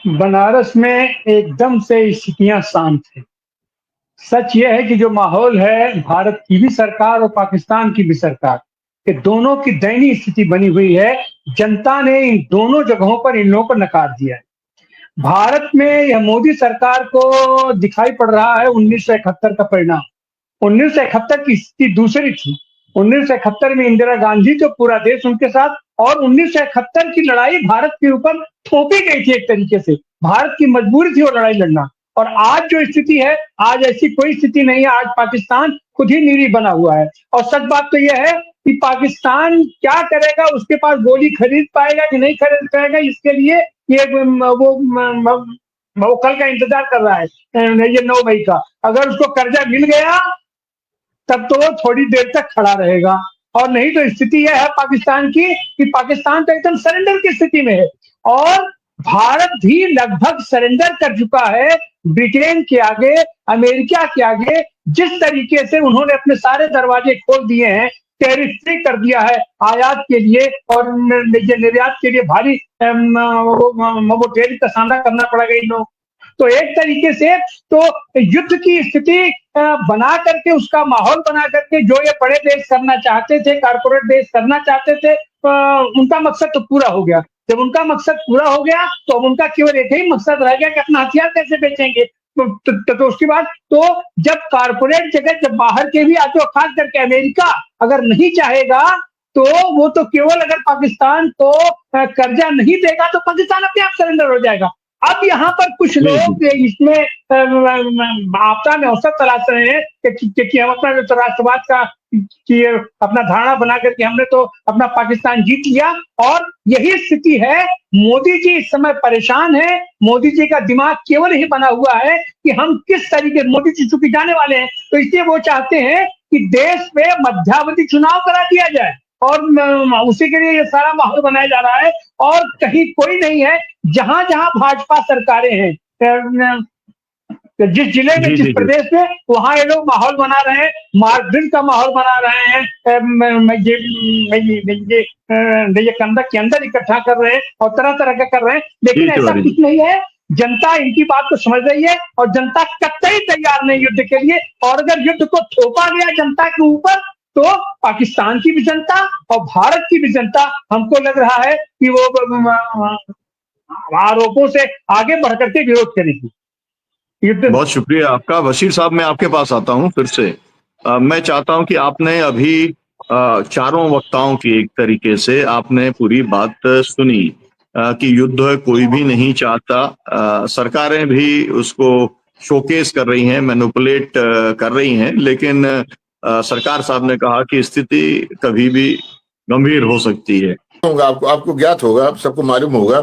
बनारस में एकदम से स्थितियां शांत है। सच ये है कि जो माहौल है भारत की भी सरकार और पाकिस्तान की भी सरकार के दोनों की दयनीय स्थिति बनी हुई है। जनता ने इन दोनों जगहों पर इन लोगों को नकार दिया है। भारत में यह मोदी सरकार को दिखाई पड़ रहा है 1971 का परिणाम। 1971 की स्थिति दूसरी थी। 1971 में इंदिरा गांधी जो पूरा देश उनके साथ, और 1971 की लड़ाई भारत के ऊपर थोपी गई थी। एक तरीके से भारत की मजबूरी थी वो लड़ाई लड़ना। और आज जो स्थिति है, आज ऐसी कोई स्थिति नहीं है। आज पाकिस्तान खुद ही निरी बना हुआ है। और सच बात तो यह है कि पाकिस्तान क्या करेगा, उसके पास गोली खरीद पाएगा कि नहीं खरीद पाएगा, इसके लिए ये वो कल का इंतजार कर रहा है, ये 9 मई का। अगर उसको कर्जा मिल गया तब तो वो थोड़ी देर तक खड़ा रहेगा, और नहीं तो स्थिति यह है पाकिस्तान की कि पाकिस्तान तो एकदम सरेंडर की स्थिति में है। और भारत भी लगभग सरेंडर कर चुका है ब्रिटेन के आगे, अमेरिका के आगे। जिस तरीके से उन्होंने अपने सारे दरवाजे खोल दिए हैं, टैरिफ फ्री कर दिया है आयात के लिए, और निर्यात के लिए भारी वो टैरिफ का सामना करना पड़ेगा इन लोग। तो एक तरीके से तो युद्ध की स्थिति बना करके, उसका माहौल बना करके, जो ये बड़े देश करना चाहते थे, कारपोरेट देश करना चाहते थे, उनका मकसद तो पूरा हो गया। जब उनका मकसद पूरा हो गया तो अब उनका केवल एक ही मकसद रह गया कि अपना हथियार कैसे बेचेंगे। तो उसके बाद तो जब कारपोरेट जगत, जब बाहर के भी आते हो, खास करके अमेरिका अगर नहीं चाहेगा तो वो तो केवल, अगर पाकिस्तान को कर्जा नहीं देगा तो पाकिस्तान अपने आप सरेंडर हो जाएगा। अब यहाँ पर कुछ लोग इसमें आपदा में अवसर तलाश रहे हैं कि हम अपना जो राष्ट्रवाद का कि अपना धारणा बना करके हमने तो अपना पाकिस्तान जीत लिया। और यही स्थिति है। मोदी जी इस समय परेशान है। मोदी जी का दिमाग केवल ही बना हुआ है कि हम किस तरीके, मोदी जी चूंकि जाने वाले हैं तो इसलिए वो चाहते हैं कि देश में मध्यावधि चुनाव करा दिया जाए, और उसी के लिए ये सारा माहौल बनाया जा रहा है। और कहीं कोई नहीं है, जहां जहां भाजपा सरकारें हैं, जिस जिले में, जिस प्रदेश में, वहां ये लोग माहौल बना रहे हैं, मार्क्सवाद का माहौल बना रहे हैं, ये कंधक के अंदर इकट्ठा कर रहे हैं और तरह तरह का कर रहे हैं। लेकिन ऐसा कुछ नहीं है। जनता इनकी बात को समझ रही है और जनता कतई तैयार नहीं युद्ध के लिए। और अगर युद्ध को थोपा गया जनता के ऊपर तो पाकिस्तान की भी जनता और भारत की भी जनता, हमको लग रहा है कि वो आरोपों से आगे बढ़ करके विरोध करेगी। बहुत शुक्रिया आपका। बशीर साहब, मैं आपके पास आता हूं फिर से। मैं चाहता हूं कि आपने अभी चारों वक्ताओं की एक तरीके से आपने पूरी बात सुनी कि युद्ध कोई भी नहीं चाहता। सरकारें भी उसको शोकेस कर रही हैं, मैनिपुलेट कर रही हैं, लेकिन सरकार साहब ने कहा कि स्थिति कभी भी गंभीर हो सकती है। आपको ज्ञात होगा, सबको मालूम होगा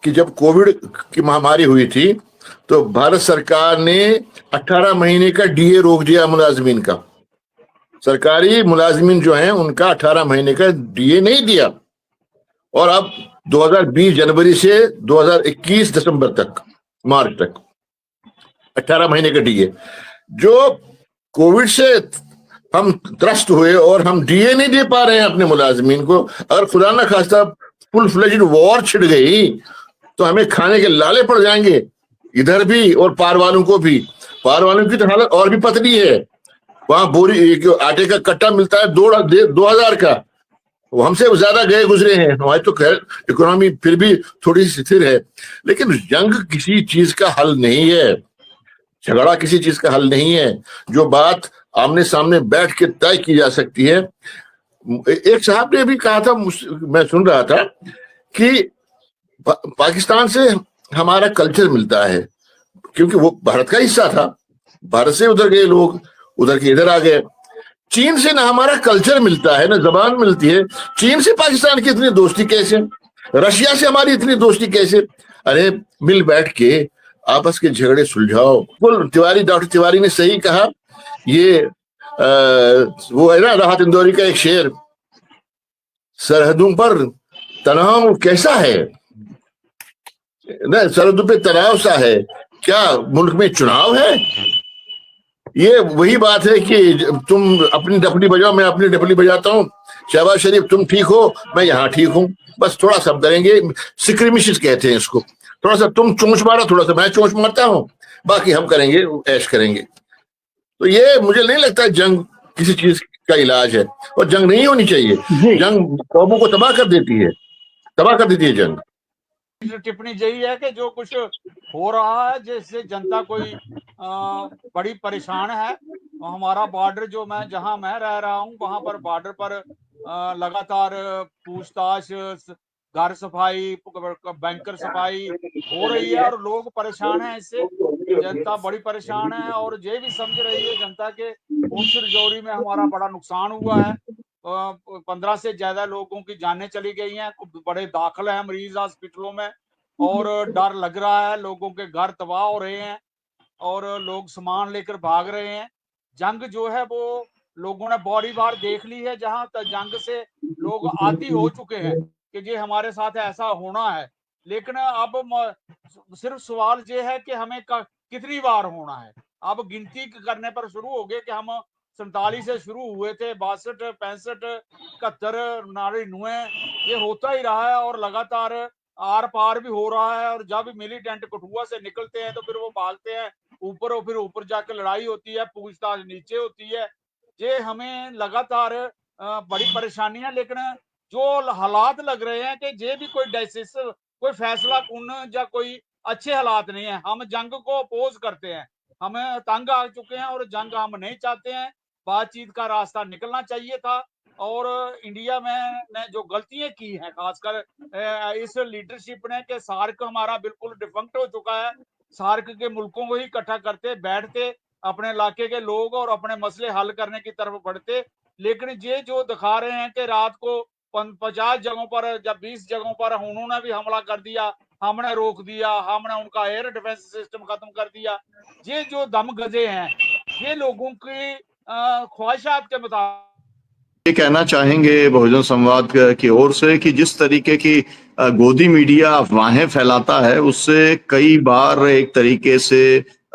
कि जब कोविड की महामारी हुई थी तो भारत सरकार ने 18 महीने का डीए रोक दिया मुलाजमीन का। सरकारी मुलाजमीन जो हैं उनका 18 महीने का डीए नहीं दिया। और अब 2020 जनवरी से 2021 दिसंबर तक, मार्च तक 18 महीने का डीए। जो कोविड से हम त्रस्त हुए और हम डीए नहीं दे पा रहे हैं अपने मुलाजमीन को, अगर खुदा ना खास्ता फुल फ्लेज्ड वॉर छिड़ गई तो हमें खाने के लाले पड़ जाएंगे, इधर भी और पार वालों को भी। पार वालों की तो हालत और भी पतली है। वहां बोरी आटे का कट्टा मिलता है 2000 का, वो हमसे ज्यादा गए गुजरे हैं। हमारी तो खैर इकोनॉमी फिर भी थोड़ी सी स्थिर है, लेकिन जंग किसी चीज का हल नहीं है, झगड़ा किसी चीज का हल नहीं है। जो बात आमने सामने बैठ के तय की जा सकती है। एक साहब ने भी कहा था, मैं सुन रहा था, कि पाकिस्तान से हमारा कल्चर मिलता है, क्योंकि वो भारत का हिस्सा था। भारत से उधर गए लोग, उधर के इधर आ गए। चीन से ना हमारा कल्चर मिलता है, ना जबान मिलती है। चीन से पाकिस्तान की इतनी दोस्ती कैसे, रशिया से हमारी इतनी दोस्ती कैसे? अरे मिल बैठ के आपस के झगड़े सुलझाओ। तिवारी, डॉक्टर तिवारी ने सही कहा। ये वो है ना राहत इंदौरी का एक शेर, सरहदों पर तनाव कैसा है, ना सरहदों पे तनाव सा है, क्या मुल्क में चुनाव है? ये वही बात है कि तुम अपनी डफली बजाओ, मैं अपनी डफली बजाता हूँ। शहबाज शरीफ तुम ठीक हो, मैं यहाँ ठीक हूँ, बस थोड़ा सब करेंगे, सिक्रिमिश कहते हैं इसको। थोड़ा सा तुम चोंच मारो, थोड़ा सा मैं चोंच मारता हूँ, बाकी हम करेंगे, ऐश करेंगे। तो ये मुझे नहीं लगता जंग किसी चीज का इलाज है, और जंग नहीं होनी चाहिए। जी जंग कौमों को तबाह कर देती है, तबाह कर देती है जंग। टिप्पणी यही है कि जो कुछ हो रहा है जिससे जनता कोई बड़ी परेशान है। हमारा बॉर्डर जो जहां मैं रह रहा हूं वहां पर बॉर्डर पर लगातार पूछताछ, घर सफाई, बैंकर सफाई हो रही है और लोग परेशान हैं इससे। जनता बड़ी परेशान है और ये भी समझ रही है जनता के ऊंच रजौरी में हमारा बड़ा नुकसान हुआ है। 15 से ज्यादा लोगों की जानें चली गई हैं, बड़े दाखिल हैं मरीज हॉस्पिटलों में और डर लग रहा है, लोगों के घर तबाह हो रहे हैं और लोग सामान लेकर भाग रहे हैं। जंग जो है वो लोगों ने बड़ी बार देख ली है, जहां तक जंग से लोग आदी हो चुके हैं कि ये हमारे साथ ऐसा होना है। लेकिन अब सिर्फ सवाल ये है कि हमें कितनी बार होना है। अब गिनती करने पर शुरू हो गए कि हम 47 से शुरू हुए थे, 62, 65, 71, 99, ये होता ही रहा है और लगातार आर पार भी हो रहा है। और जब मिलिटेंट कठुआ से निकलते हैं तो फिर वो भागते हैं ऊपर और फिर ऊपर जाकर लड़ाई होती है, पूछताछ नीचे होती है। ये हमें लगातार बड़ी परेशानियां, लेकिन जो हालात लग रहे हैं कि ये भी कोई डिसीजन, कोई फैसला कौन या कोई अच्छे हालात नहीं है। हम जंग को अपोज करते हैं, हमें तंग आ चुके हैं और जंग हम नहीं चाहते हैं। बातचीत का रास्ता निकलना चाहिए था और इंडिया में ने जो गलतियां की हैं खासकर इस लीडरशिप ने कि सार्क हमारा बिल्कुल डिफंक्ट हो चुका है। सार्क के मुल्कों को ही इकट्ठा करते, बैठते, अपने इलाके के लोग और अपने मसले हल करने की तरफ बढ़ते। लेकिन ये जो दिखा रहे हैं कि रात को 50 जगहों पर या 20 जगहों पर उन्होंने भी हमला कर दिया, हमने रोक दिया, हमने उनका एयर डिफेंस सिस्टम खत्म कर दिया। ये जो दम गजे हैं ये लोगों की ख्वाहिशात के मुताबिक। ये कहना चाहेंगे बहुजन संवाद की ओर से कि जिस तरीके की गोदी मीडिया अफवाहें फैलाता है उससे कई बार एक तरीके से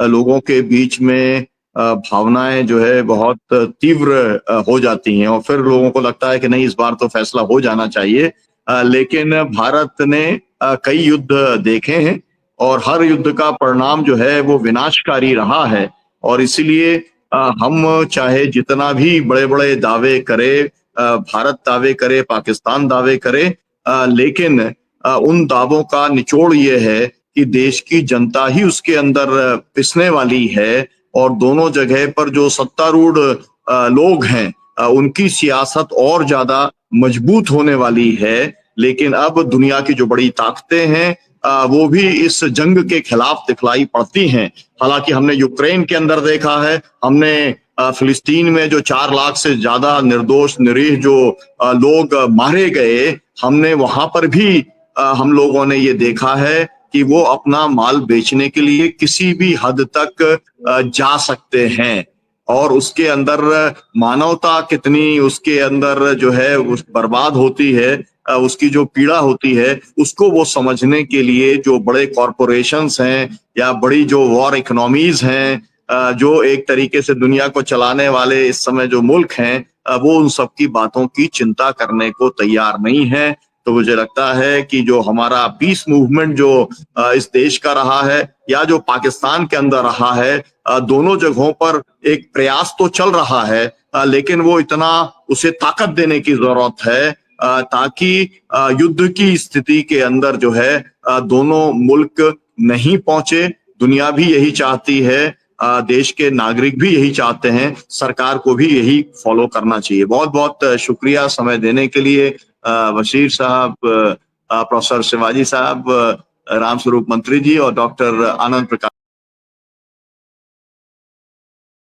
लोगों के बीच में भावनाएं जो है बहुत तीव्र हो जाती हैं और फिर लोगों को लगता है कि नहीं इस बार तो फैसला हो जाना चाहिए। लेकिन भारत ने कई युद्ध देखे हैं और हर युद्ध का परिणाम जो है वो विनाशकारी रहा है और इसीलिए हम चाहे जितना भी बड़े बड़े दावे करे, भारत दावे करे, पाकिस्तान दावे करे, लेकिन उन दावों का निचोड़ ये है कि देश की जनता ही उसके अंदर पिसने वाली है और दोनों जगह पर जो सत्तारूढ़ लोग हैं उनकी सियासत और ज्यादा मजबूत होने वाली है। लेकिन अब दुनिया की जो बड़ी ताकतें हैं वो भी इस जंग के खिलाफ दिखलाई पड़ती हैं। हालांकि हमने यूक्रेन के अंदर देखा है, हमने फिलिस्तीन में जो 4 लाख से ज्यादा निर्दोष निरीह जो लोग मारे गए, हमने वहां पर भी हम लोगों ने ये देखा है कि वो अपना माल बेचने के लिए किसी भी हद तक जा सकते हैं और उसके अंदर मानवता कितनी उसके अंदर जो है उस बर्बाद होती है, उसकी जो पीड़ा होती है उसको वो समझने के लिए जो बड़े कॉरपोरेशंस हैं या बड़ी जो वॉर इकोनॉमीज हैं, जो एक तरीके से दुनिया को चलाने वाले इस समय जो मुल्क हैं, वो उन सब की बातों की चिंता करने को तैयार नहीं है। तो मुझे लगता है कि जो हमारा पीस मूवमेंट जो इस देश का रहा है या जो पाकिस्तान के अंदर रहा है, दोनों जगहों पर एक प्रयास तो चल रहा है, लेकिन वो इतना उसे ताकत देने की जरूरत है ताकि युद्ध की स्थिति के अंदर जो है दोनों मुल्क नहीं पहुंचे। दुनिया भी यही चाहती है, देश के नागरिक भी यही चाहते हैं, सरकार को भी यही फॉलो करना चाहिए। बहुत बहुत शुक्रिया समय देने के लिए बशीर साहब, प्रोफेसर शिवाजी साहब, रामस्वरूप मंत्री जी और डॉक्टर आनंद प्रकाश।